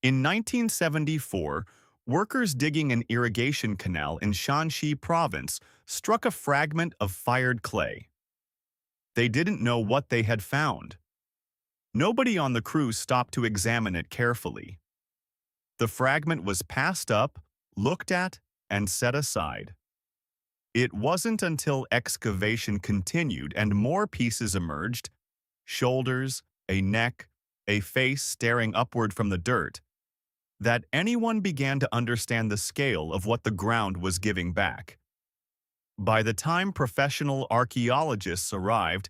In 1974, workers digging an irrigation canal in Shanxi province struck a fragment of fired clay. They didn't know what they had found. Nobody on the crew stopped to examine it carefully. The fragment was passed up, looked at, and set aside. It wasn't until excavation continued and more pieces emerged, shoulders, a neck, a face staring upward from the dirt, that anyone began to understand the scale of what the ground was giving back. By the time professional archaeologists arrived,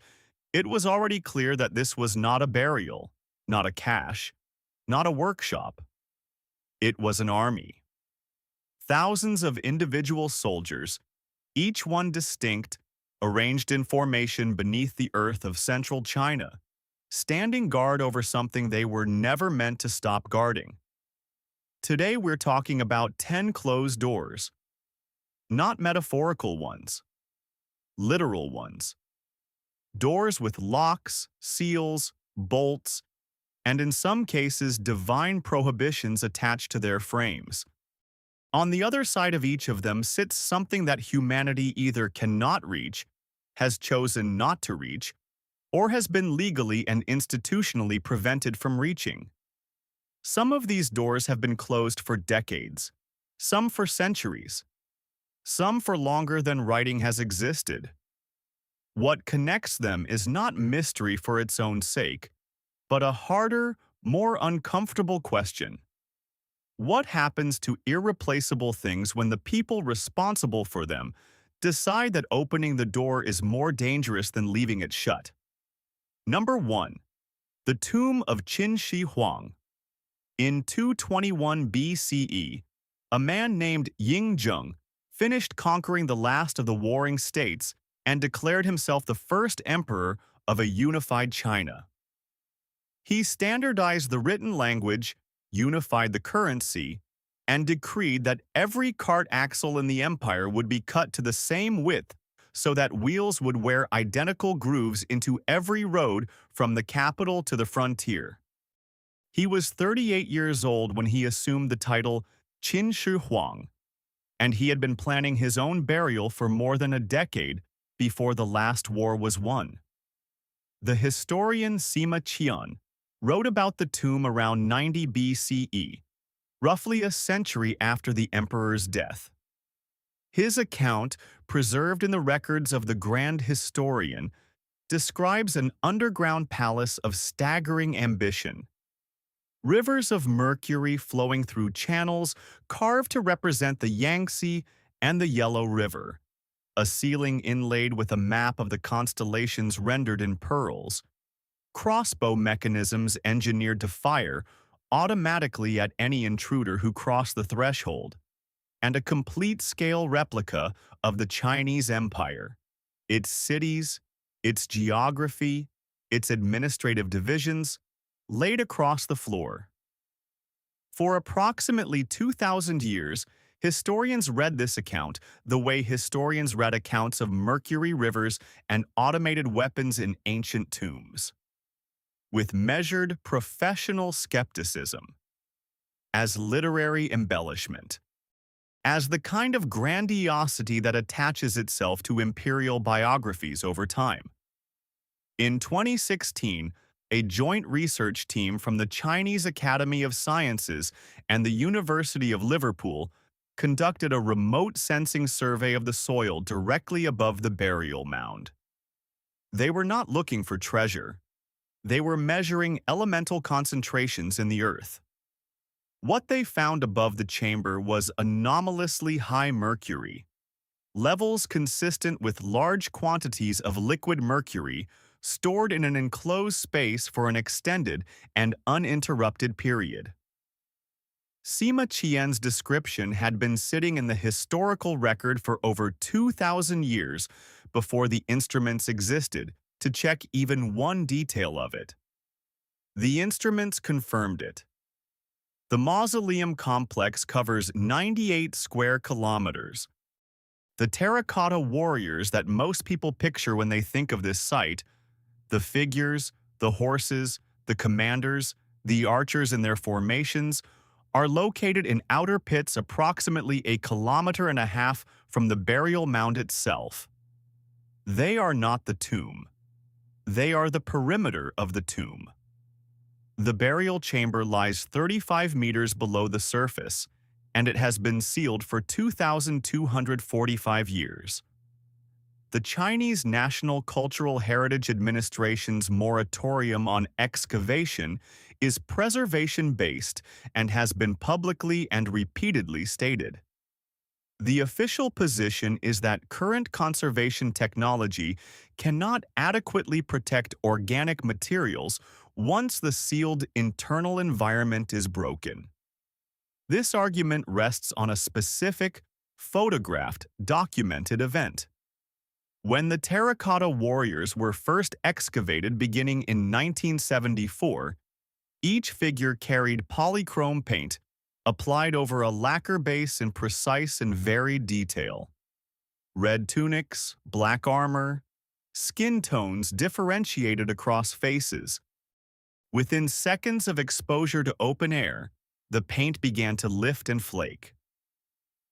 it was already clear that this was not a burial, not a cache, not a workshop. It was an army. Thousands of individual soldiers, each one distinct, arranged in formation beneath the earth of central China, standing guard over something they were never meant to stop guarding. Today we're talking about 10 closed doors. Not metaphorical ones, literal ones. Doors with locks, seals, bolts, and in some cases divine prohibitions attached to their frames. On the other side of each of them sits something that humanity either cannot reach, has chosen not to reach, or has been legally and institutionally prevented from reaching. Some of these doors have been closed for decades, some for centuries, some for longer than writing has existed. What connects them is not mystery for its own sake, but a harder, more uncomfortable question. What happens to irreplaceable things when the people responsible for them decide that opening the door is more dangerous than leaving it shut? Number 1. The tomb of Qin Shi Huang. In 221 BCE, a man named Ying Zheng finished conquering the last of the warring states and declared himself the first emperor of a unified China. He standardized the written language, unified the currency, and decreed that every cart axle in the empire would be cut to the same width so that wheels would wear identical grooves into every road from the capital to the frontier. He was 38 years old when he assumed the title Qin Shi Huang, and he had been planning his own burial for more than a decade before the last war was won. The historian Sima Qian wrote about the tomb around 90 BCE, roughly a century after the emperor's death. His account, preserved in the records of the grand historian, describes an underground palace of staggering ambition. Rivers of mercury flowing through channels carved to represent the Yangtze and the Yellow River, a ceiling inlaid with a map of the constellations rendered in pearls, crossbow mechanisms engineered to fire automatically at any intruder who crossed the threshold, and a complete-scale replica of the Chinese Empire, its cities, its geography, its administrative divisions, laid across the floor. For approximately 2,000 years, historians read this account the way historians read accounts of mercury rivers and automated weapons in ancient tombs, with measured professional skepticism, as literary embellishment, as the kind of grandiosity that attaches itself to imperial biographies over time. In 2016, a joint research team from the Chinese Academy of Sciences and the University of Liverpool conducted a remote sensing survey of the soil directly above the burial mound. They were not looking for treasure. They were measuring elemental concentrations in the earth. What they found above the chamber was anomalously high mercury, levels consistent with large quantities of liquid mercury stored in an enclosed space for an extended and uninterrupted period. Sima Qian's description had been sitting in the historical record for over 2,000 years before the instruments existed to check even one detail of it. The instruments confirmed it. The mausoleum complex covers 98 square kilometers. The terracotta warriors that most people picture when they think of this site, the figures, the horses, the commanders, the archers in their formations, are located in outer pits approximately 1.5 kilometers from the burial mound itself. They are not the tomb. They are the perimeter of the tomb. The burial chamber lies 35 meters below the surface, and it has been sealed for 2,245 years. The Chinese National Cultural Heritage Administration's moratorium on excavation is preservation-based and has been publicly and repeatedly stated. The official position is that current conservation technology cannot adequately protect organic materials once the sealed internal environment is broken. This argument rests on a specific, photographed, documented event. When the terracotta warriors were first excavated beginning in 1974, each figure carried polychrome paint applied over a lacquer base in precise and varied detail. Red tunics, black armor, skin tones differentiated across faces. Within seconds of exposure to open air, the paint began to lift and flake.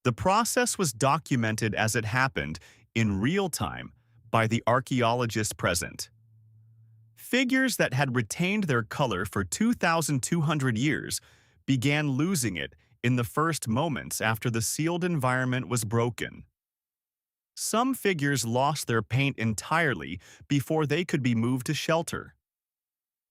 The process was documented as it happened in real time by the archaeologists present. Figures that had retained their color for 2,200 years began losing it in the first moments after the sealed environment was broken. Some figures lost their paint entirely before they could be moved to shelter.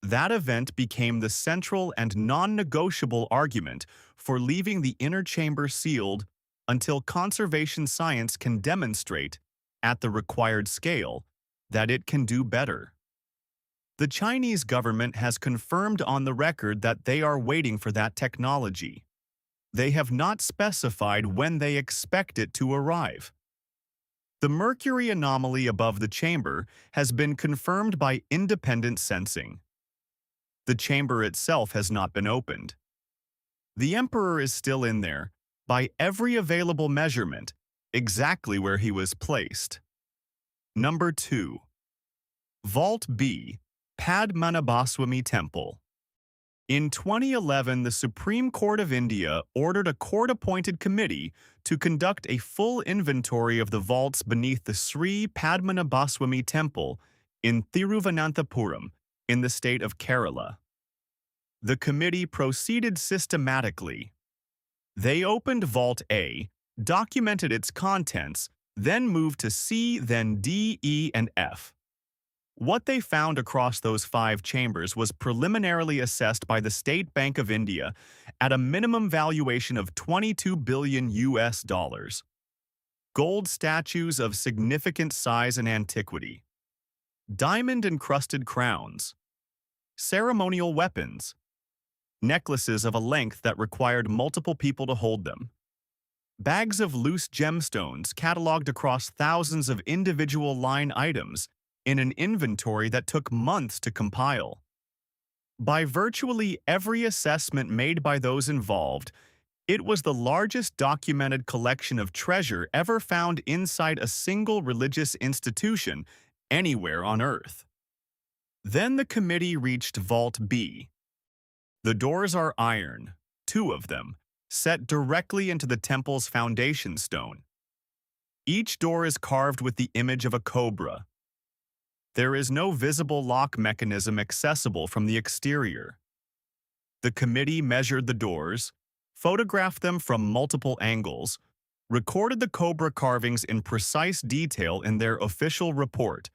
That event became the central and non-negotiable argument for leaving the inner chamber sealed until conservation science can demonstrate, at the required scale, that it can do better. The Chinese government has confirmed on the record that they are waiting for that technology. They have not specified when they expect it to arrive. The mercury anomaly above the chamber has been confirmed by independent sensing. The chamber itself has not been opened. The emperor is still in there, by every available measurement, exactly where he was placed. Number 2. Vault B, Padmanabhaswamy Temple. In 2011, the Supreme Court of India ordered a court-appointed committee to conduct a full inventory of the vaults beneath the Sri Padmanabhaswamy Temple in Thiruvananthapuram, in the state of Kerala. The committee proceeded systematically. They opened Vault A, documented its contents, then moved to C, then D, E, and F. What they found across those 5 chambers was preliminarily assessed by the State Bank of India at a minimum valuation of $22 billion. Gold statues of significant size and antiquity, diamond-encrusted crowns, ceremonial weapons, necklaces of a length that required multiple people to hold them, bags of loose gemstones catalogued across thousands of individual line items in an inventory that took months to compile. By virtually every assessment made by those involved, it was the largest documented collection of treasure ever found inside a single religious institution anywhere on Earth. Then the committee reached Vault B. The doors are iron, 2 of them, set directly into the temple's foundation stone. Each door is carved with the image of a cobra. There is no visible lock mechanism accessible from the exterior. The committee measured the doors, photographed them from multiple angles, recorded the cobra carvings in precise detail in their official report,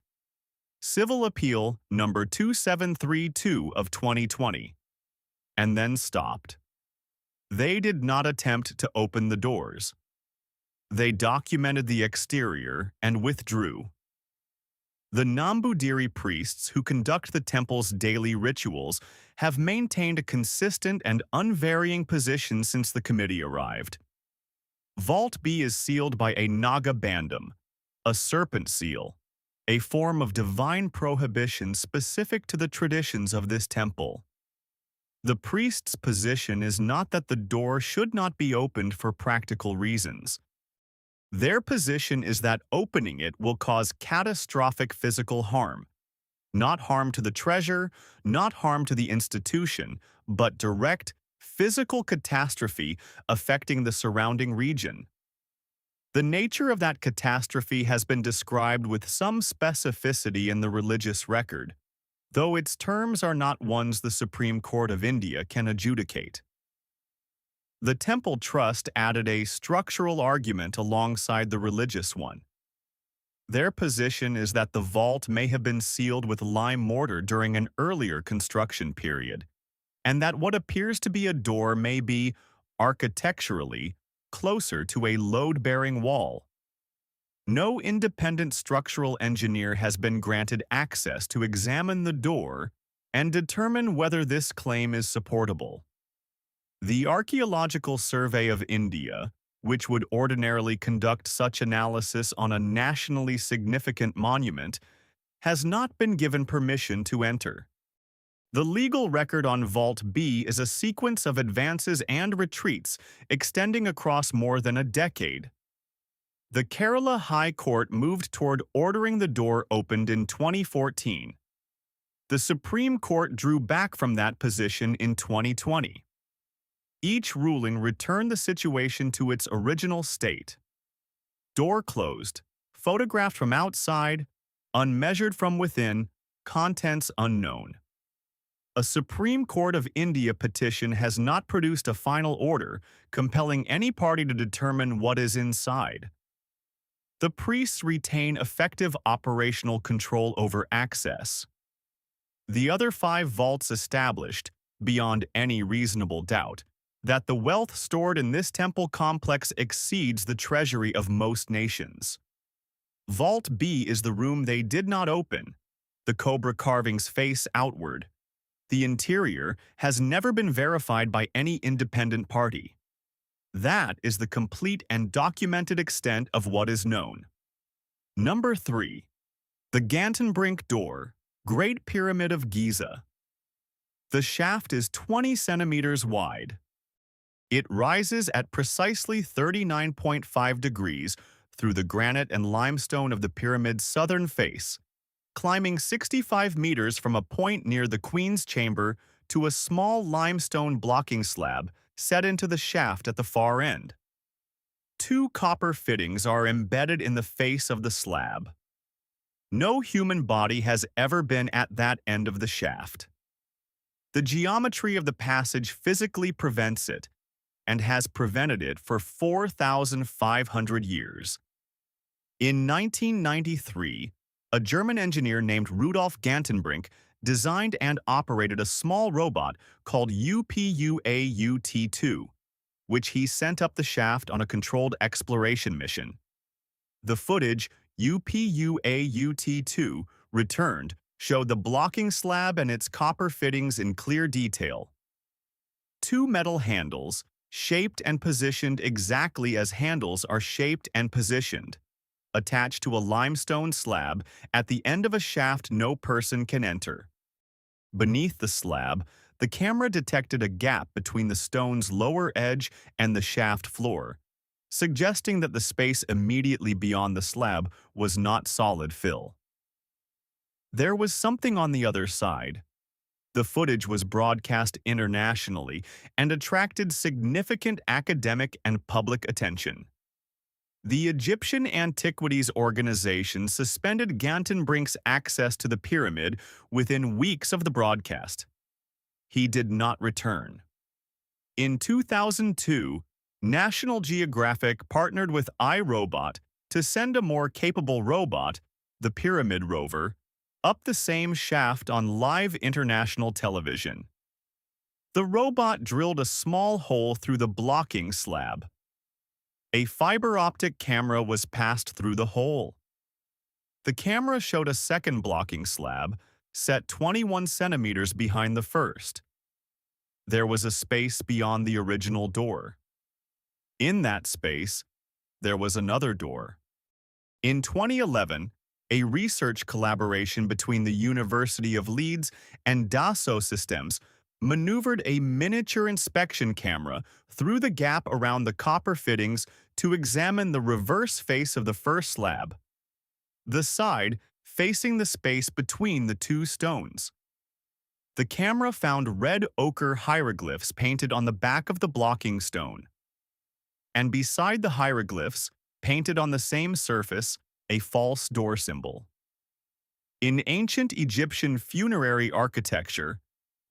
Civil Appeal number 2732 of 2020, and then stopped. They did not attempt to open the doors. They documented the exterior and withdrew. The Nambudiri priests who conduct the temple's daily rituals have maintained a consistent and unvarying position since the committee arrived. Vault B is sealed by a Naga bandam, a serpent seal, a form of divine prohibition specific to the traditions of this temple. The priest's position is not that the door should not be opened for practical reasons. Their position is that opening it will cause catastrophic physical harm. Not harm to the treasure, not harm to the institution, but direct physical catastrophe affecting the surrounding region. The nature of that catastrophe has been described with some specificity in the religious record, though its terms are not ones the Supreme Court of India can adjudicate. The Temple Trust added a structural argument alongside the religious one. Their position is that the vault may have been sealed with lime mortar during an earlier construction period, and that what appears to be a door may be, architecturally, closer to a load-bearing wall. No independent structural engineer has been granted access to examine the door and determine whether this claim is supportable. The Archaeological Survey of India, which would ordinarily conduct such analysis on a nationally significant monument, has not been given permission to enter. The legal record on Vault B is a sequence of advances and retreats extending across more than a decade. The Kerala High Court moved toward ordering the door opened in 2014. The Supreme Court drew back from that position in 2020. Each ruling returned the situation to its original state. Door closed, photographed from outside, unmeasured from within, contents unknown. A Supreme Court of India petition has not produced a final order compelling any party to determine what is inside. The priests retain effective operational control over access. The other 5 vaults established, beyond any reasonable doubt, that the wealth stored in this temple complex exceeds the treasury of most nations. Vault B is the room they did not open, the cobra carvings face outward. The interior has never been verified by any independent party. That is the complete and documented extent of what is known. Number 3. The Gantenbrink Door, Great Pyramid of Giza. The shaft is 20 centimeters wide. It rises at precisely 39.5 degrees through the granite and limestone of the pyramid's southern face, climbing 65 meters from a point near the Queen's Chamber to a small limestone blocking slab set into the shaft at the far end. 2 copper fittings are embedded in the face of the slab. No human body has ever been at that end of the shaft. The geometry of the passage physically prevents it, and has prevented it for 4,500 years. In 1993, a German engineer named Rudolf Gantenbrink designed and operated a small robot called UPUAUT-2, which he sent up the shaft on a controlled exploration mission. The footage UPUAUT-2 returned showed the blocking slab and its copper fittings in clear detail. 2 metal handles, shaped and positioned exactly as handles are shaped and positioned, attached to a limestone slab at the end of a shaft no person can enter. Beneath the slab, the camera detected a gap between the stone's lower edge and the shaft floor, suggesting that the space immediately beyond the slab was not solid fill. There was something on the other side. The footage was broadcast internationally and attracted significant academic and public attention. The Egyptian Antiquities Organization suspended Gantenbrink's access to the pyramid within weeks of the broadcast. He did not return. In 2002, National Geographic partnered with iRobot to send a more capable robot, the Pyramid Rover, up the same shaft on live international television. The robot drilled a small hole through the blocking slab. A fiber optic camera was passed through the hole. The camera showed a second blocking slab, set 21 centimeters behind the first. There was a space beyond the original door. In that space, there was another door. In 2011, a research collaboration between the University of Leeds and Dassault Systems maneuvered a miniature inspection camera through the gap around the copper fittings to examine the reverse face of the first slab, the side facing the space between the 2 stones. The camera found red ochre hieroglyphs painted on the back of the blocking stone. And beside the hieroglyphs, painted on the same surface, a false door symbol. In ancient Egyptian funerary architecture,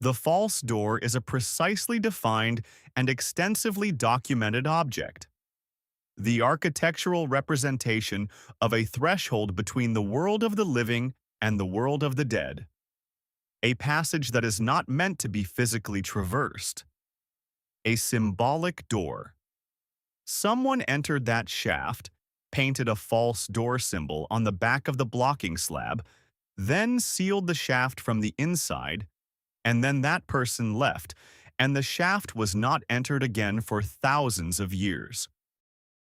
the false door is a precisely defined and extensively documented object. The architectural representation of a threshold between the world of the living and the world of the dead. A passage that is not meant to be physically traversed. A symbolic door. Someone entered that shaft, painted a false door symbol on the back of the blocking slab, then sealed the shaft from the inside, and then that person left, and the shaft was not entered again for thousands of years.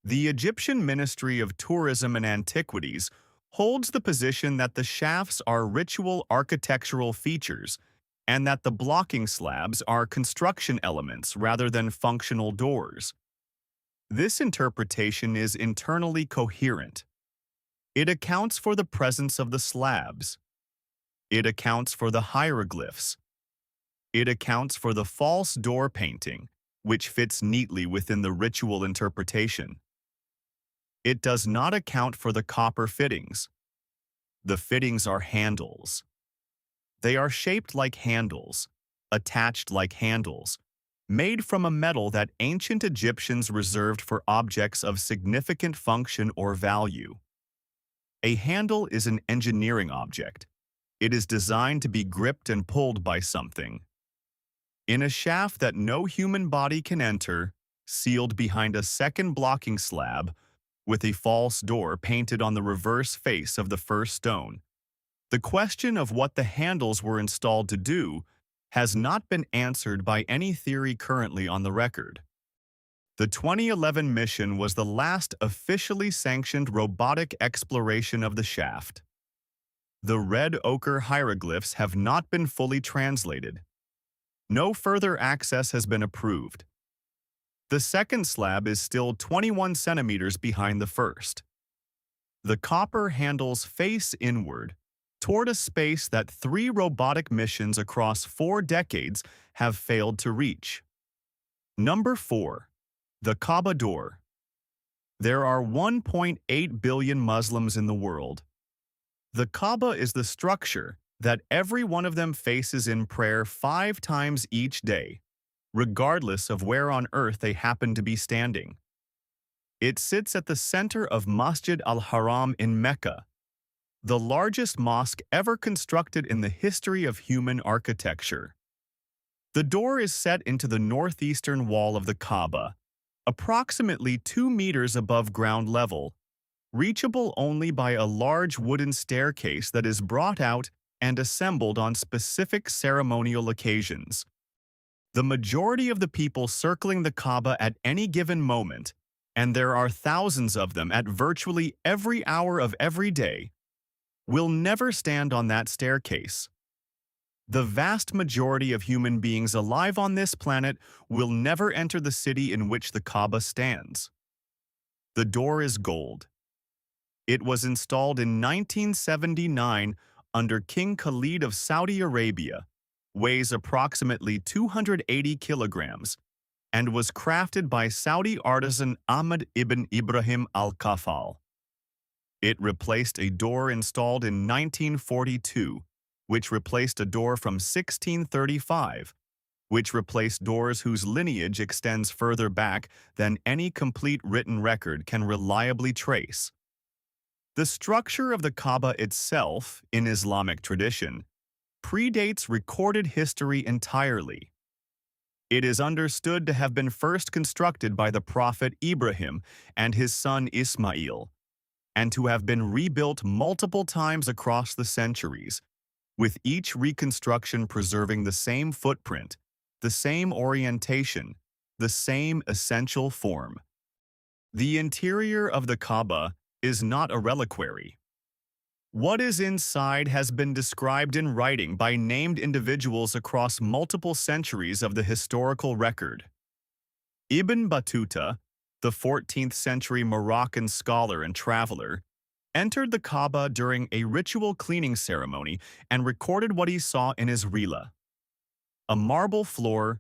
The Egyptian Ministry of Tourism and Antiquities holds the position that the shafts are ritual architectural features and that the blocking slabs are construction elements rather than functional doors. This interpretation is internally coherent. It accounts for the presence of the slabs. It accounts for the hieroglyphs. It accounts for the false door painting, which fits neatly within the ritual interpretation. It does not account for the copper fittings. The fittings are handles. They are shaped like handles, attached like handles, made from a metal that ancient Egyptians reserved for objects of significant function or value. A handle is an engineering object. It is designed to be gripped and pulled by something. In a shaft that no human body can enter, sealed behind a second blocking slab, with a false door painted on the reverse face of the first stone, the question of what the handles were installed to do has not been answered by any theory currently on the record. The 2011 mission was the last officially sanctioned robotic exploration of the shaft. The red ochre hieroglyphs have not been fully translated. No further access has been approved. The second slab is still 21 centimeters behind the first. The copper handles face inward, toward a space that 3 robotic missions across 4 decades have failed to reach. Number 4. The Kaaba door. There are 1.8 billion Muslims in the world. The Kaaba is the structure that every one of them faces in prayer 5 times each day, regardless of where on earth they happen to be standing. It sits at the center of Masjid al-Haram in Mecca, the largest mosque ever constructed in the history of human architecture. The door is set into the northeastern wall of the Kaaba, approximately 2 meters above ground level, reachable only by a large wooden staircase that is brought out and assembled on specific ceremonial occasions. The majority of the people circling the Kaaba at any given moment, and there are thousands of them at virtually every hour of every day, will never stand on that staircase. The vast majority of human beings alive on this planet will never enter the city in which the Kaaba stands. The door is gold. It was installed in 1979 under King Khalid of Saudi Arabia, weighs approximately 280 kilograms, and was crafted by Saudi artisan Ahmad ibn Ibrahim al-Kafal. It replaced a door installed in 1942, which replaced a door from 1635, which replaced doors whose lineage extends further back than any complete written record can reliably trace. The structure of the Kaaba itself, in Islamic tradition, predates recorded history entirely. It is understood to have been first constructed by the Prophet Ibrahim and his son Ismail, and to have been rebuilt multiple times across the centuries, with each reconstruction preserving the same footprint, the same orientation, the same essential form. The interior of the Kaaba is not a reliquary. What is inside has been described in writing by named individuals across multiple centuries of the historical record. Ibn Battuta, the 14th century Moroccan scholar and traveler, entered the Kaaba during a ritual cleaning ceremony and recorded what he saw in his Rila. a marble floor,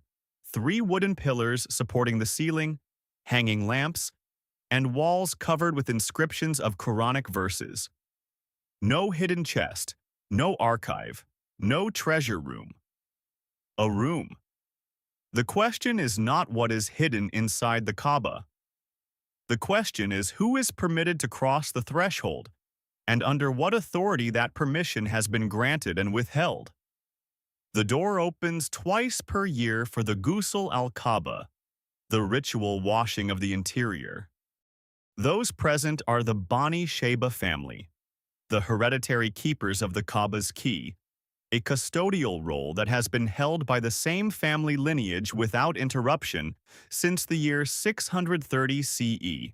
3 wooden pillars supporting the ceiling, hanging lamps, and walls covered with inscriptions of Quranic verses. No hidden chest, no archive, no treasure room. A room. The question is not what is hidden inside the Kaaba. The question is who is permitted to cross the threshold, and under what authority that permission has been granted and withheld. The door opens twice per year for the Ghusl al-Kaaba, the ritual washing of the interior. Those present are the Bani Sheba family, the hereditary keepers of the Kaaba's key, a custodial role that has been held by the same family lineage without interruption since the year 630 CE,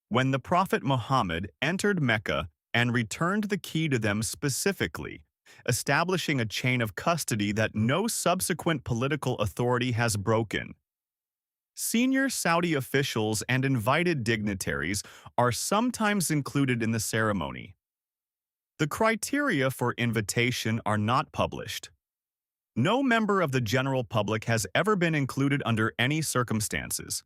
when the Prophet Muhammad entered Mecca and returned the key to them specifically, establishing a chain of custody that no subsequent political authority has broken. Senior Saudi officials and invited dignitaries are sometimes included in the ceremony. The criteria for invitation are not published. No member of the general public has ever been included under any circumstances.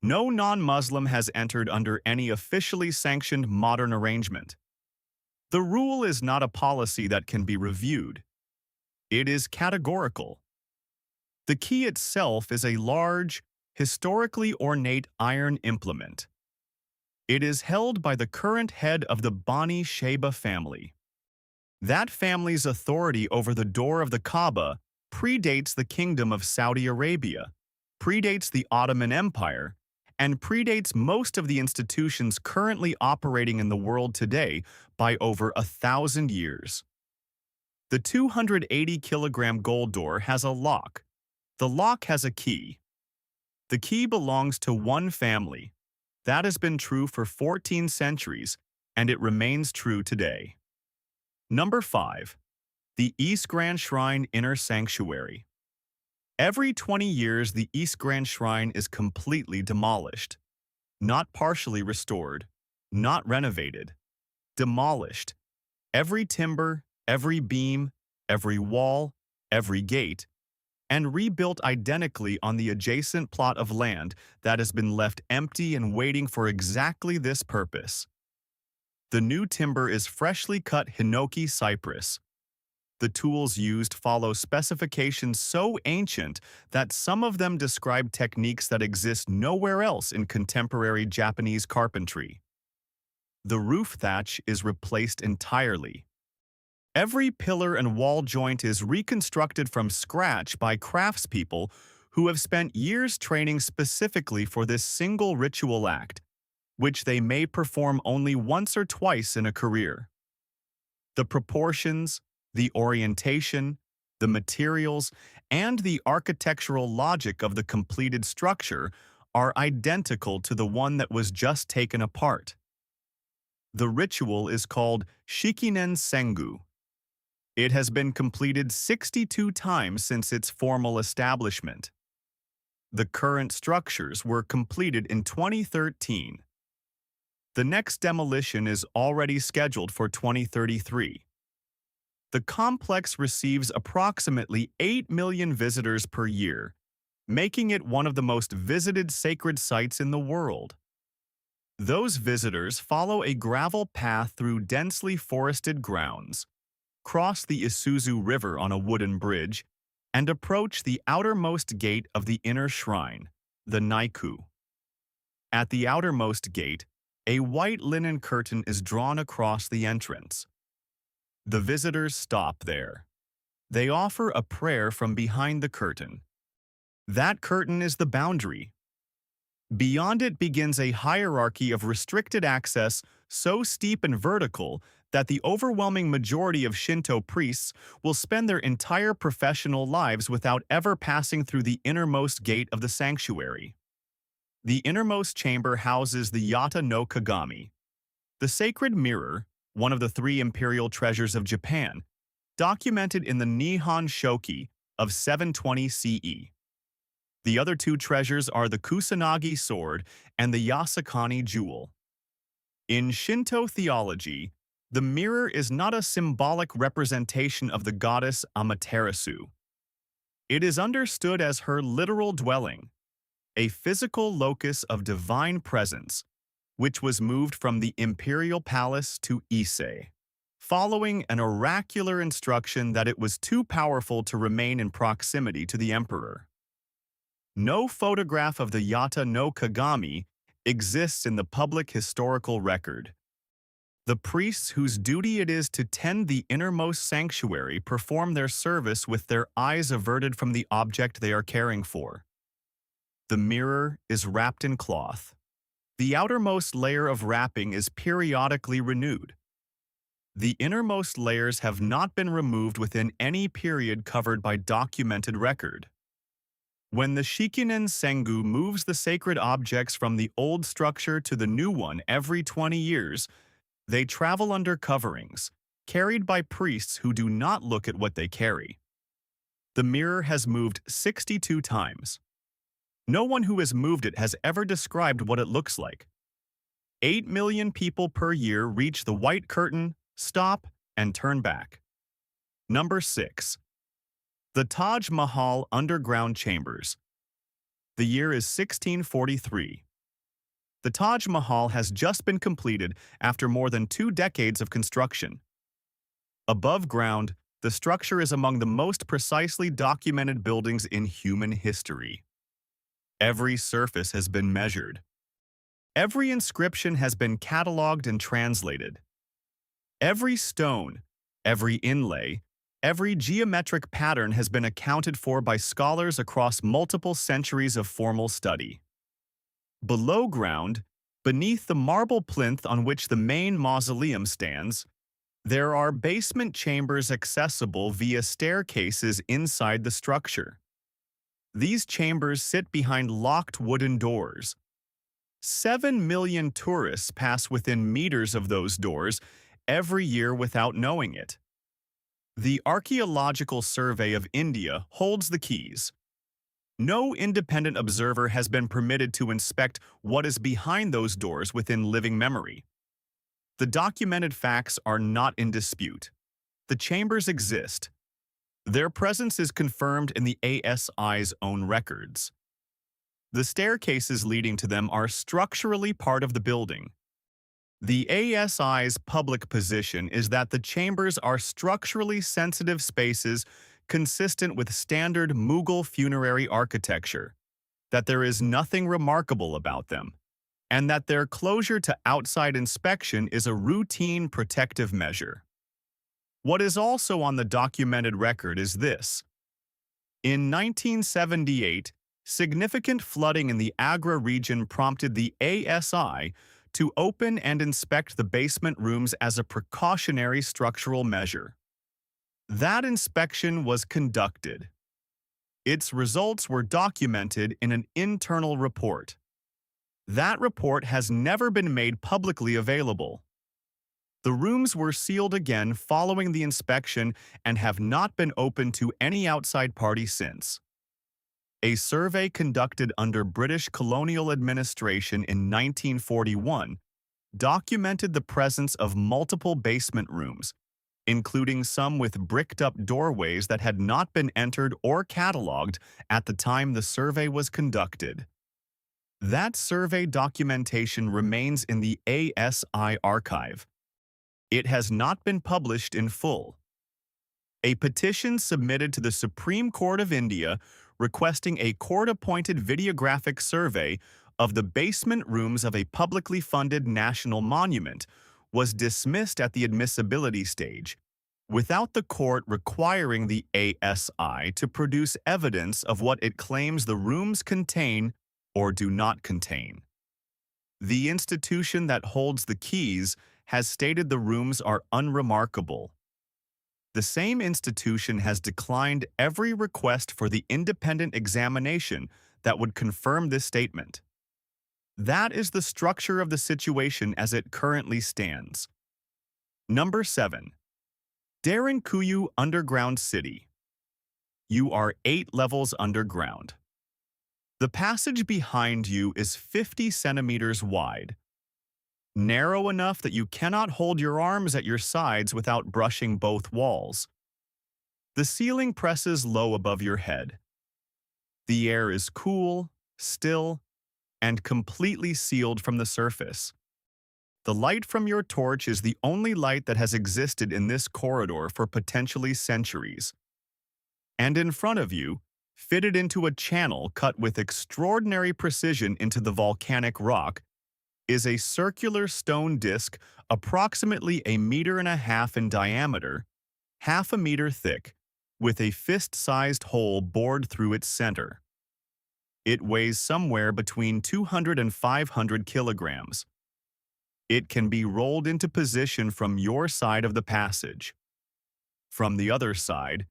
No non-Muslim has entered under any officially sanctioned modern arrangement. The rule is not a policy that can be reviewed. It is categorical. The key itself is a large, historically ornate iron implement. It is held by the current head of the Bani Sheba family. That family's authority over the door of the Kaaba predates the Kingdom of Saudi Arabia, predates the Ottoman Empire, and predates most of the institutions currently operating in the world today by over 1,000 years. The 280-kilogram gold door has a lock. The lock has a key. The key belongs to one family. That has been true for 14 centuries, and it remains true today. Number 5. The East Grand Shrine Inner Sanctuary. Every 20 years, the East Grand Shrine is completely demolished. Not partially restored, not renovated. Demolished. Every timber, every beam, every wall, every gate, and rebuilt identically on the adjacent plot of land that has been left empty and waiting for exactly this purpose. The new timber is freshly cut hinoki cypress. The tools used follow specifications so ancient that some of them describe techniques that exist nowhere else in contemporary Japanese carpentry. The roof thatch is replaced entirely. Every pillar and wall joint is reconstructed from scratch by craftspeople who have spent years training specifically for this single ritual act, which they may perform only once or twice in a career. The proportions, the orientation, the materials, and the architectural logic of the completed structure are identical to the one that was just taken apart. The ritual is called Shikinen Sengu. It has been completed 62 times since its formal establishment. The current structures were completed in 2013. The next demolition is already scheduled for 2033. The complex receives approximately 8 million visitors per year, making it one of the most visited sacred sites in the world. Those visitors follow a gravel path through densely forested grounds, cross the Isuzu River on a wooden bridge, and approach the outermost gate of the inner shrine, the Naiku. At the outermost gate, a white linen curtain is drawn across the entrance. The visitors stop there. They offer a prayer from behind the curtain. That curtain is the boundary. Beyond it begins a hierarchy of restricted access so steep and vertical that the overwhelming majority of Shinto priests will spend their entire professional lives without ever passing through the innermost gate of the sanctuary. The innermost chamber houses the Yata no Kagami, the sacred mirror, one of the 3 imperial treasures of Japan, documented in the Nihon Shoki of 720 CE. The other 2 treasures are the Kusanagi sword and the Yasakani jewel. In Shinto theology, the mirror is not a symbolic representation of the goddess Amaterasu. It is understood as her literal dwelling, a physical locus of divine presence, which was moved from the imperial palace to Ise, following an oracular instruction that it was too powerful to remain in proximity to the emperor. No photograph of the Yata no Kagami exists in the public historical record. The priests whose duty it is to tend the innermost sanctuary perform their service with their eyes averted from the object they are caring for. The mirror is wrapped in cloth. The outermost layer of wrapping is periodically renewed. The innermost layers have not been removed within any period covered by documented record. When the Shikinen Sengu moves the sacred objects from the old structure to the new one every 20 years, they travel under coverings, carried by priests who do not look at what they carry. The mirror has moved 62 times. No one who has moved it has ever described what it looks like. 8 million people per year reach the white curtain, stop, and turn back. Number 6. The Taj Mahal Underground Chambers. The year is 1643. The Taj Mahal has just been completed after more than 2 decades of construction. Above ground, the structure is among the most precisely documented buildings in human history. Every surface has been measured. Every inscription has been catalogued and translated. Every stone, every inlay, every geometric pattern has been accounted for by scholars across multiple centuries of formal study. Below ground, beneath the marble plinth on which the main mausoleum stands, there are basement chambers accessible via staircases inside the structure. These chambers sit behind locked wooden doors. 7 million tourists pass within meters of those doors every year without knowing it. The Archaeological Survey of India holds the keys. No independent observer has been permitted to inspect what is behind those doors within living memory. The documented facts are not in dispute. The chambers exist. Their presence is confirmed in the ASI's own records. The staircases leading to them are structurally part of the building. The ASI's public position is that the chambers are structurally sensitive spaces consistent with standard Mughal funerary architecture, that there is nothing remarkable about them, and that their closure to outside inspection is a routine protective measure. What is also on the documented record is this. In 1978, significant flooding in the Agra region prompted the ASI to open and inspect the basement rooms as a precautionary structural measure. That inspection was conducted. Its results were documented in an internal report. That report has never been made publicly available. The rooms were sealed again following the inspection and have not been opened to any outside party since. A survey conducted under British colonial administration in 1941 documented the presence of multiple basement rooms, including some with bricked-up doorways that had not been entered or catalogued at the time the survey was conducted. That survey documentation remains in the ASI archive. It has not been published in full. A petition submitted to the Supreme Court of India requesting a court-appointed videographic survey of the basement rooms of a publicly funded national monument was dismissed at the admissibility stage, without the court requiring the ASI to produce evidence of what it claims the rooms contain or do not contain. The institution that holds the keys has stated the rooms are unremarkable. The same institution has declined every request for the independent examination that would confirm this statement. That is the structure of the situation as it currently stands. Number 7. Darinkuyu Underground City. You are 8 levels underground. The passage behind you is 50 centimeters wide, narrow enough that you cannot hold your arms at your sides without brushing both walls. The ceiling presses low above your head. The air is cool, still, and completely sealed from the surface. The light from your torch is the only light that has existed in this corridor for potentially centuries. And in front of you, fitted into a channel cut with extraordinary precision into the volcanic rock, is a circular stone disc approximately 1.5 meters in diameter, half a meter thick, with a fist-sized hole bored through its center. It weighs somewhere between 200 and 500 kilograms. It can be rolled into position from your side of the passage. From the other side,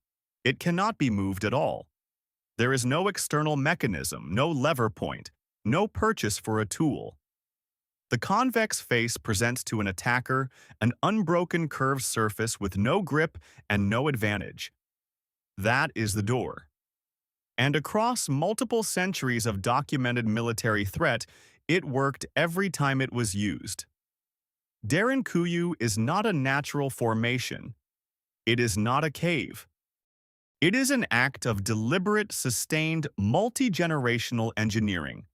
it cannot be moved at all. There is no external mechanism, no lever point, no purchase for a tool. The convex face presents to an attacker an unbroken curved surface with no grip and no advantage. That is the door. And across multiple centuries of documented military threat, it worked every time it was used. Derinkuyu is not a natural formation. It is not a cave. It is an act of deliberate, sustained, multi-generational engineering.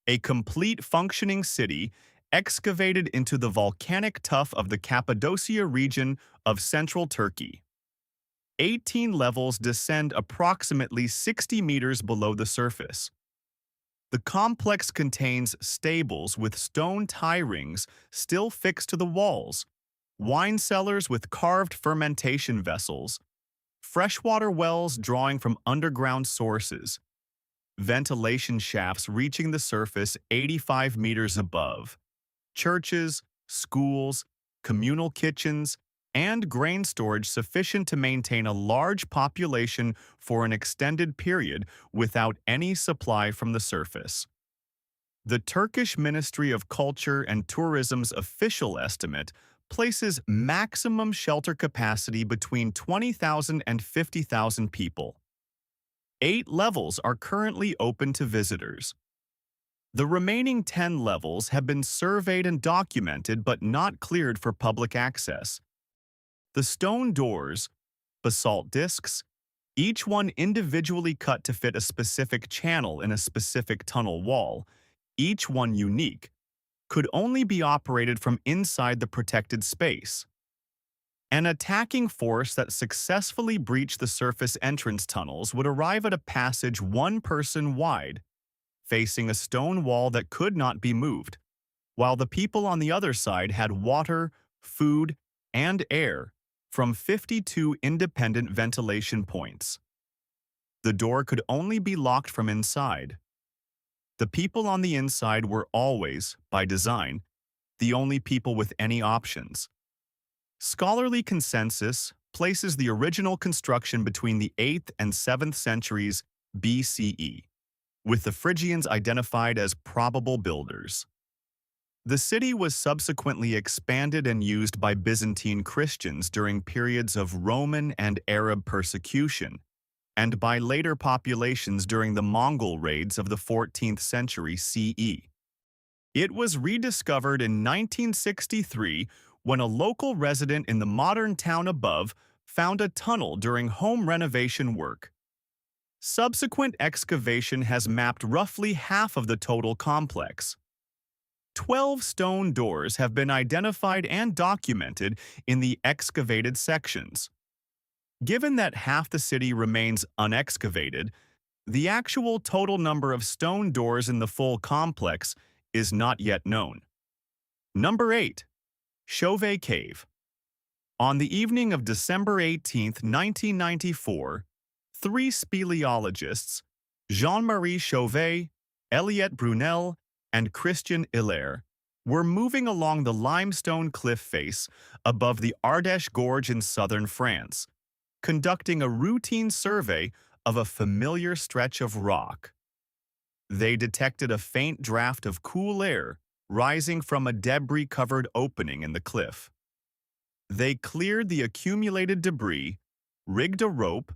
A complete functioning city excavated into the volcanic tuff of the Cappadocia region of central Turkey. 18 levels descend approximately 60 meters below the surface. The complex contains stables with stone tie rings still fixed to the walls, wine cellars with carved fermentation vessels, freshwater wells drawing from underground sources, ventilation shafts reaching the surface 85 meters above, churches, schools, communal kitchens, and grain storage sufficient to maintain a large population for an extended period without any supply from the surface. The Turkish Ministry of Culture and Tourism's official estimate places maximum shelter capacity between 20,000 and 50,000 people. 8 levels are currently open to visitors. The remaining 10 levels have been surveyed and documented but not cleared for public access. The stone doors, basalt discs, each one individually cut to fit a specific channel in a specific tunnel wall, each one unique, could only be operated from inside the protected space. An attacking force that successfully breached the surface entrance tunnels would arrive at a passage 1 person wide, facing a stone wall that could not be moved, while the people on the other side had water, food, and air from 52 independent ventilation points. The door could only be locked from inside. The people on the inside were always, by design, the only people with any options. Scholarly consensus places the original construction between the 8th and 7th centuries BCE, with the Phrygians identified as probable builders. The city was subsequently expanded and used by Byzantine Christians during periods of Roman and Arab persecution, and by later populations during the Mongol raids of the 14th century CE. It was rediscovered in 1963 when a local resident in the modern town above found a tunnel during home renovation work. Subsequent excavation has mapped roughly half of the total complex. 12 stone doors have been identified and documented in the excavated sections. Given that half the city remains unexcavated, the actual total number of stone doors in the full complex is not yet known. Number 8. Chauvet Cave. On the evening of December 18, 1994, 3 speleologists, Jean-Marie Chauvet, Eliette Brunel, and Christian Hilaire, were moving along the limestone cliff face above the Ardèche Gorge in southern France, conducting a routine survey of a familiar stretch of rock. They detected a faint draft of cool air rising from a debris-covered opening in the cliff. They cleared the accumulated debris, rigged a rope,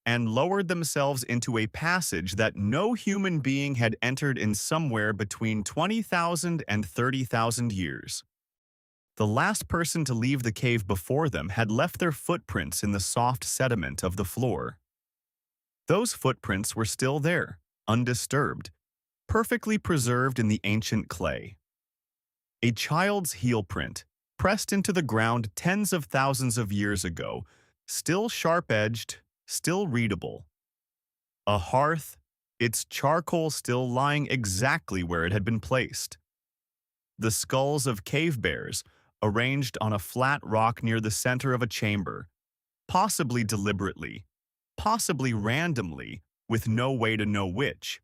and lowered themselves into a passage that no human being had entered in somewhere between 20,000 and 30,000 years. The last person to leave the cave before them had left their footprints in the soft sediment of the floor. Those footprints were still there, undisturbed, perfectly preserved in the ancient clay. A child's heel print, pressed into the ground tens of thousands of years ago, still sharp-edged, still readable. A hearth, its charcoal still lying exactly where it had been placed. The skulls of cave bears, arranged on a flat rock near the center of a chamber, possibly deliberately, possibly randomly, with no way to know which.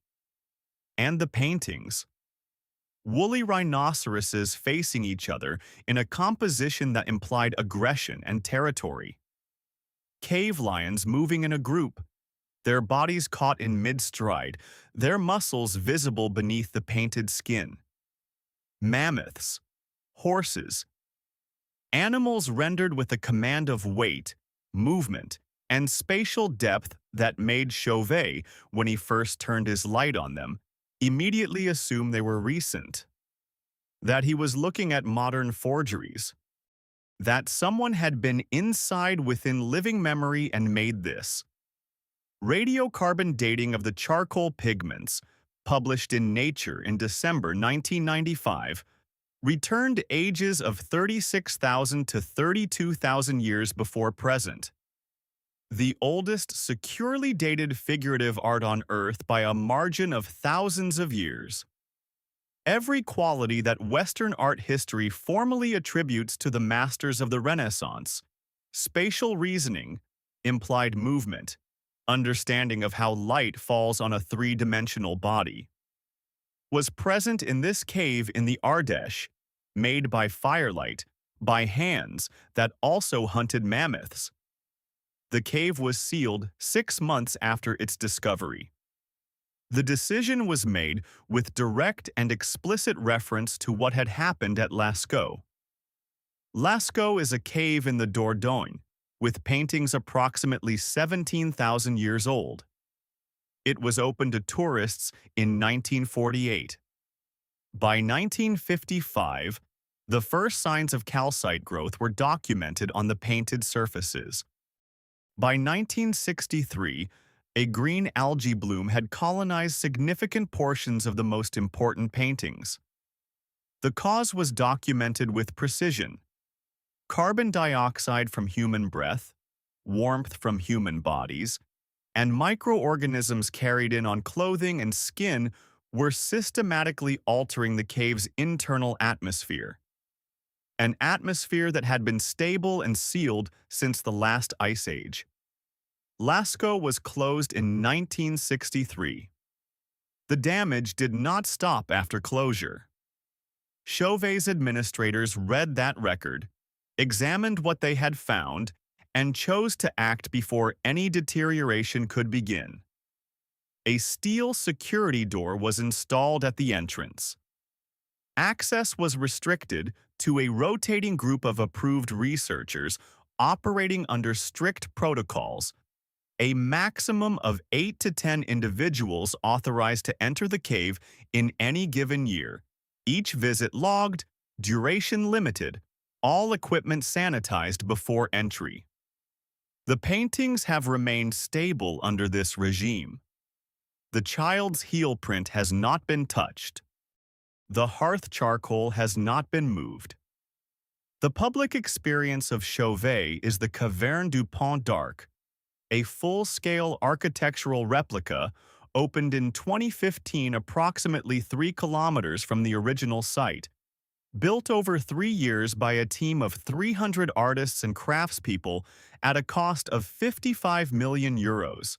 And the paintings. Woolly rhinoceroses facing each other in a composition that implied aggression and territory. Cave lions moving in a group, their bodies caught in mid-stride, their muscles visible beneath the painted skin. Mammoths, horses, animals rendered with a command of weight, movement, and spatial depth that made Chauvet, when he first turned his light on them, immediately assume they were recent. That he was looking at modern forgeries. That someone had been inside within living memory and made this. Radiocarbon dating of the charcoal pigments, published in Nature in December 1995, returned ages of 36,000 to 32,000 years before present. The oldest securely dated figurative art on Earth by a margin of thousands of years. Every quality that Western art history formally attributes to the masters of the Renaissance, spatial reasoning, implied movement, understanding of how light falls on a three-dimensional body, was present in this cave in the Ardèche, made by firelight, by hands that also hunted mammoths. The cave was sealed 6 months after its discovery. The decision was made with direct and explicit reference to what had happened at Lascaux. Lascaux is a cave in the Dordogne, with paintings approximately 17,000 years old. It was open to tourists in 1948. By 1955, the first signs of calcite growth were documented on the painted surfaces. By 1963, a green algae bloom had colonized significant portions of the most important paintings. The cause was documented with precision. Carbon dioxide from human breath, warmth from human bodies, and microorganisms carried in on clothing and skin were systematically altering the cave's internal atmosphere. An atmosphere that had been stable and sealed since the last ice age. Lascaux was closed in 1963. The damage did not stop after closure. Chauvet's administrators read that record, examined what they had found, and chose to act before any deterioration could begin. A steel security door was installed at the entrance. Access was restricted to a rotating group of approved researchers operating under strict protocols, a maximum of 8 to 10 individuals authorized to enter the cave in any given year, each visit logged, duration limited, all equipment sanitized before entry. The paintings have remained stable under this regime. The child's heel print has not been touched. The hearth charcoal has not been moved. The public experience of Chauvet is the Caverne du Pont d'Arc, a full-scale architectural replica opened in 2015 approximately 3 kilometers from the original site, built over 3 years by a team of 300 artists and craftspeople at a cost of 55 million euros.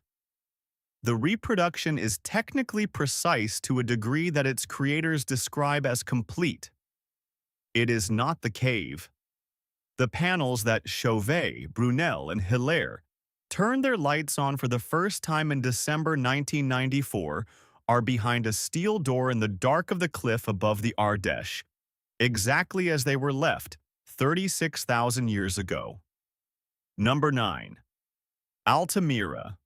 The reproduction is technically precise to a degree that its creators describe as complete. It is not the cave. The panels that Chauvet, Brunel, and Hilaire turned their lights on for the first time in December 1994 are behind a steel door in the dark of the cliff above the Ardèche, exactly as they were left 36,000 years ago. Number 9. Altamira.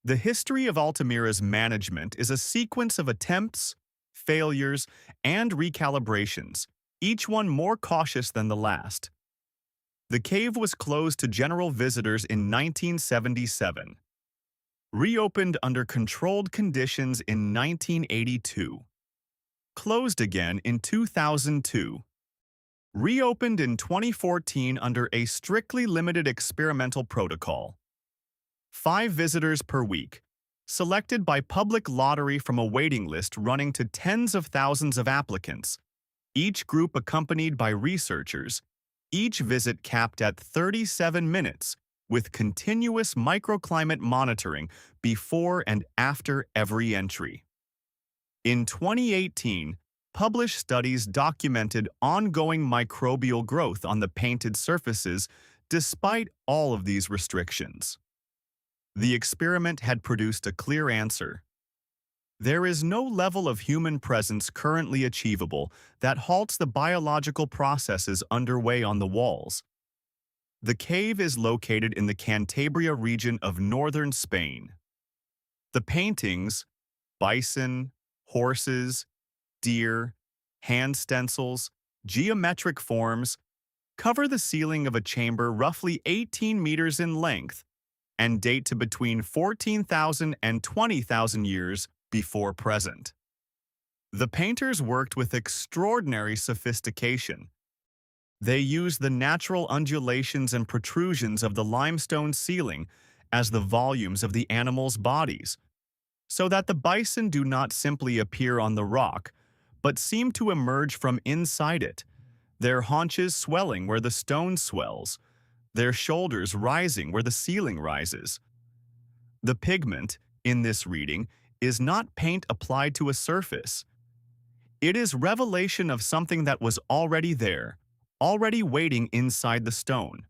The history of Altamira's management is a sequence of attempts, failures, and recalibrations, each one more cautious than the last. The cave was closed to general visitors in 1977, reopened under controlled conditions in 1982, closed again in 2002, reopened in 2014 under a strictly limited experimental protocol. 5 visitors per week, selected by public lottery from a waiting list running to tens of thousands of applicants, each group accompanied by researchers, each visit capped at 37 minutes, with continuous microclimate monitoring before and after every entry. In 2018, published studies documented ongoing microbial growth on the painted surfaces despite all of these restrictions. The experiment had produced a clear answer. There is no level of human presence currently achievable that halts the biological processes underway on the walls. The cave is located in the Cantabria region of northern Spain. The paintings, bison, horses, deer, hand stencils, geometric forms, cover the ceiling of a chamber roughly 18 meters in length and date to between 14,000 and 20,000 years before present. The painters worked with extraordinary sophistication. They used the natural undulations and protrusions of the limestone ceiling as the volumes of the animals' bodies, so that the bison do not simply appear on the rock, but seem to emerge from inside it, their haunches swelling where the stone swells, their shoulders rising where the ceiling rises. The pigment, in this reading, is not paint applied to a surface. It is revelation of something that was already there, already waiting inside the stone.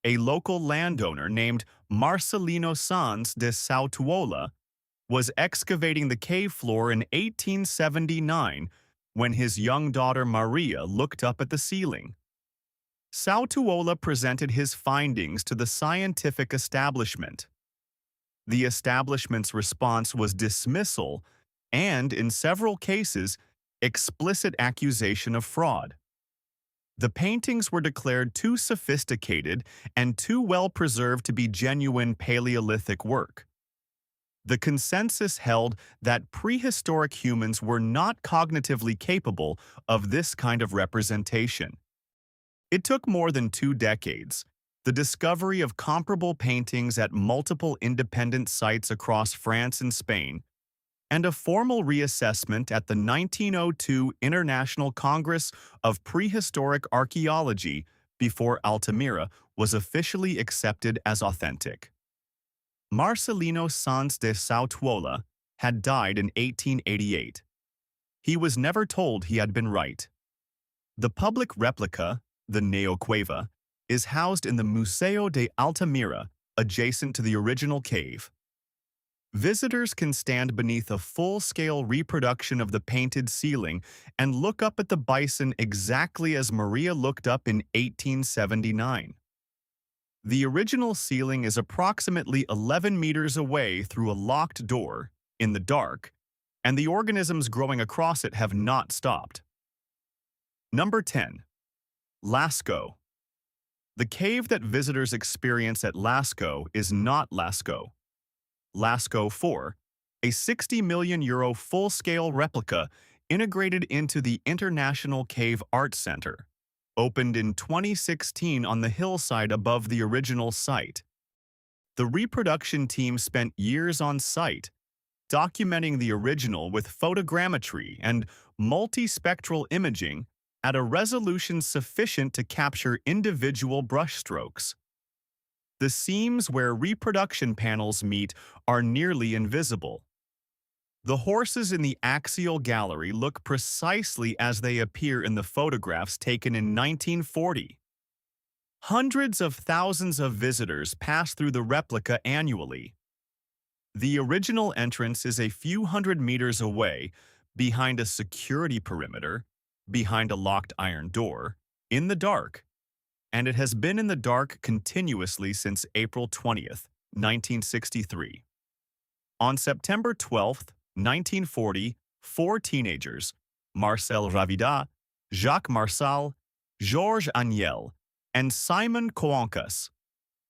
A local landowner named Marcelino Sanz de Sautuola was excavating the cave floor in 1879 when his young daughter Maria looked up at the ceiling. Sautuola presented his findings to the scientific establishment. The establishment's response was dismissal and, in several cases, explicit accusation of fraud. The paintings were declared too sophisticated and too well preserved to be genuine Paleolithic work. The consensus held that prehistoric humans were not cognitively capable of this kind of representation. It took more than 2 decades, the discovery of comparable paintings at multiple independent sites across France and Spain, and a formal reassessment at the 1902 International Congress of Prehistoric Archaeology before Altamira was officially accepted as authentic. Marcelino Sanz de Sautuola had died in 1888. He was never told he had been right. The public replica, the Neocueva, is housed in the Museo de Altamira, adjacent to the original cave. Visitors can stand beneath a full-scale reproduction of the painted ceiling and look up at the bison exactly as Maria looked up in 1879. The original ceiling is approximately 11 meters away through a locked door, in the dark, and the organisms growing across it have not stopped. Number 10. Lascaux. The cave that visitors experience at Lascaux is not Lascaux. Lascaux 4, a €60 million full-scale replica integrated into the International Cave Art Center, opened in 2016 on the hillside above the original site. The reproduction team spent years on site, documenting the original with photogrammetry and multispectral imaging at a resolution sufficient to capture individual brushstrokes. The seams where reproduction panels meet are nearly invisible. The horses in the axial gallery look precisely as they appear in the photographs taken in 1940. Hundreds of thousands of visitors pass through the replica annually. The original entrance is a few hundred meters away, behind a security perimeter, behind a locked iron door, in the dark, and it has been in the dark continuously since April 20th, 1963. On September 12th, 1940, 4 teenagers, Marcel Ravida, Jacques Marçal, Georges Agnel, and Simon Coancus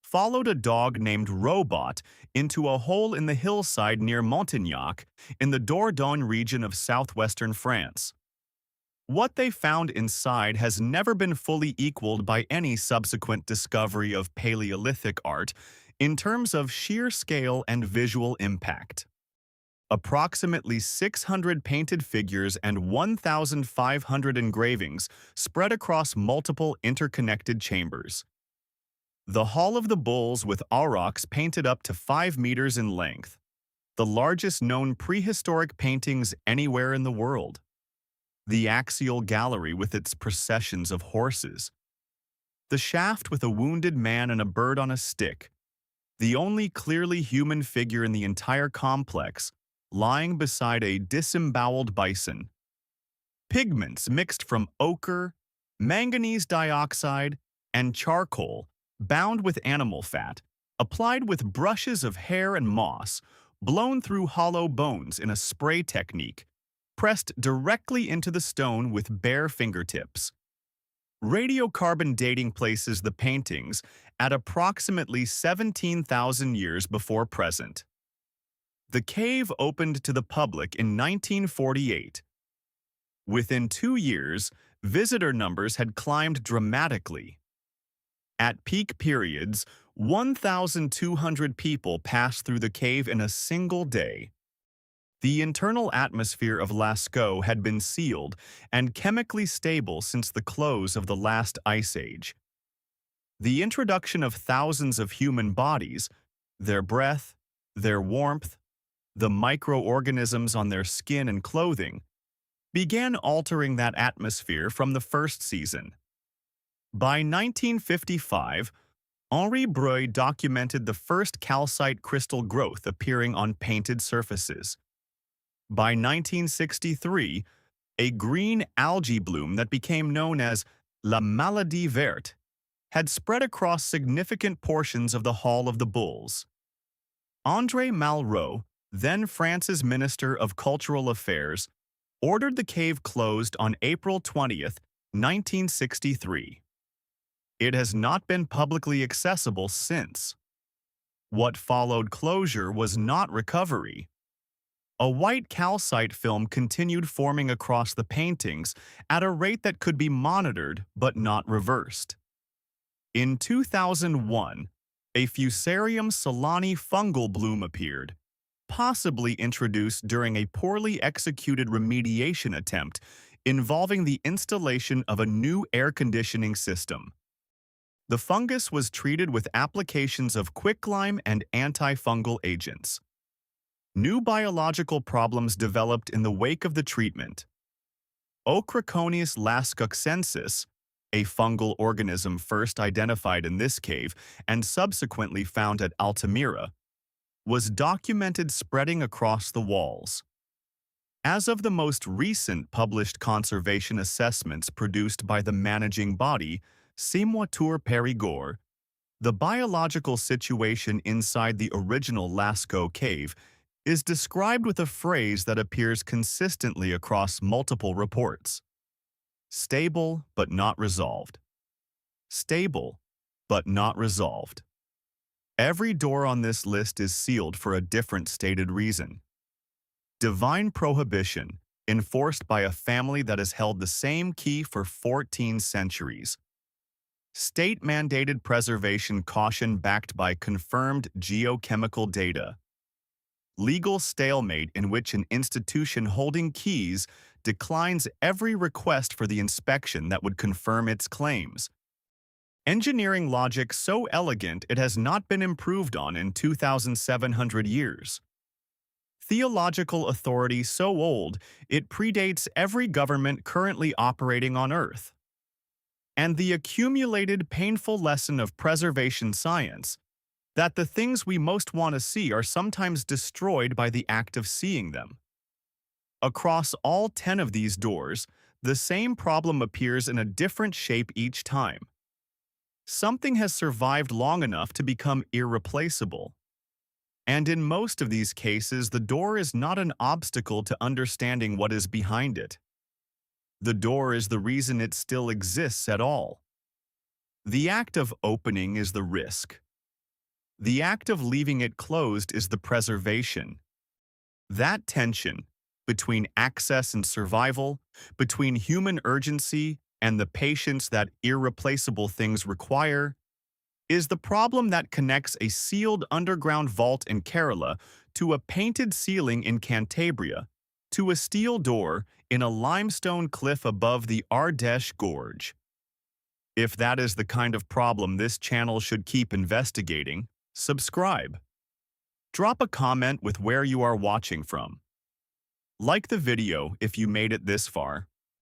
followed a dog named Robot into a hole in the hillside near Montignac in the Dordogne region of southwestern France. What they found inside has never been fully equaled by any subsequent discovery of Paleolithic art in terms of sheer scale and visual impact. Approximately 600 painted figures and 1,500 engravings spread across multiple interconnected chambers. The Hall of the Bulls with aurochs painted up to 5 meters in length, the largest known prehistoric paintings anywhere in the world. The axial gallery with its processions of horses. The shaft with a wounded man and a bird on a stick, the only clearly human figure in the entire complex, lying beside a disemboweled bison. Pigments mixed from ochre, manganese dioxide, and charcoal, bound with animal fat, applied with brushes of hair and moss, blown through hollow bones in a spray technique, pressed directly into the stone with bare fingertips. Radiocarbon dating places the paintings at approximately 17,000 years before present. The cave opened to the public in 1948. Within 2 years, visitor numbers had climbed dramatically. At peak periods, 1,200 people passed through the cave in a single day. The internal atmosphere of Lascaux had been sealed and chemically stable since the close of the last ice age. The introduction of thousands of human bodies, their breath, their warmth, the microorganisms on their skin and clothing, began altering that atmosphere from the first season. By 1955, Henri Breuil documented the first calcite crystal growth appearing on painted surfaces. By 1963, a green algae bloom that became known as La Maladie Verte had spread across significant portions of the Hall of the Bulls. André Malraux, then France's Minister of Cultural Affairs, ordered the cave closed on April 20, 1963. It has not been publicly accessible since. What followed closure was not recovery. A white calcite film continued forming across the paintings at a rate that could be monitored but not reversed. In 2001, a Fusarium solani fungal bloom appeared, possibly introduced during a poorly executed remediation attempt involving the installation of a new air conditioning system. The fungus was treated with applications of quicklime and antifungal agents. New biological problems developed in the wake of the treatment. Ochraconeus lascoxensis, a fungal organism first identified in this cave and subsequently found at Altamira, was documented spreading across the walls. As of the most recent published conservation assessments produced by the managing body, Cimoitur Périgord, the biological situation inside the original Lascaux cave is described with a phrase that appears consistently across multiple reports. Stable but not resolved. Stable but not resolved. Every door on this list is sealed for a different stated reason. Divine prohibition, enforced by a family that has held the same key for 14 centuries. State-mandated preservation caution backed by confirmed geochemical data. Legal stalemate in which an institution holding keys declines every request for the inspection that would confirm its claims. Engineering logic so elegant it has not been improved on in 2,700 years. Theological authority so old it predates every government currently operating on Earth. And the accumulated painful lesson of preservation science, that the things we most want to see are sometimes destroyed by the act of seeing them. Across all 10 of these doors, the same problem appears in a different shape each time. Something has survived long enough to become irreplaceable. And in most of these cases, the door is not an obstacle to understanding what is behind it. The door is the reason it still exists at all. The act of opening is the risk. The act of leaving it closed is the preservation. That tension between access and survival, between human urgency and the patience that irreplaceable things require, is the problem that connects a sealed underground vault in Kerala to a painted ceiling in Cantabria, to a steel door in a limestone cliff above the Ardesh Gorge. If that is the kind of problem this channel should keep investigating, subscribe. Drop a comment with where you are watching from. Like the video if you made it this far.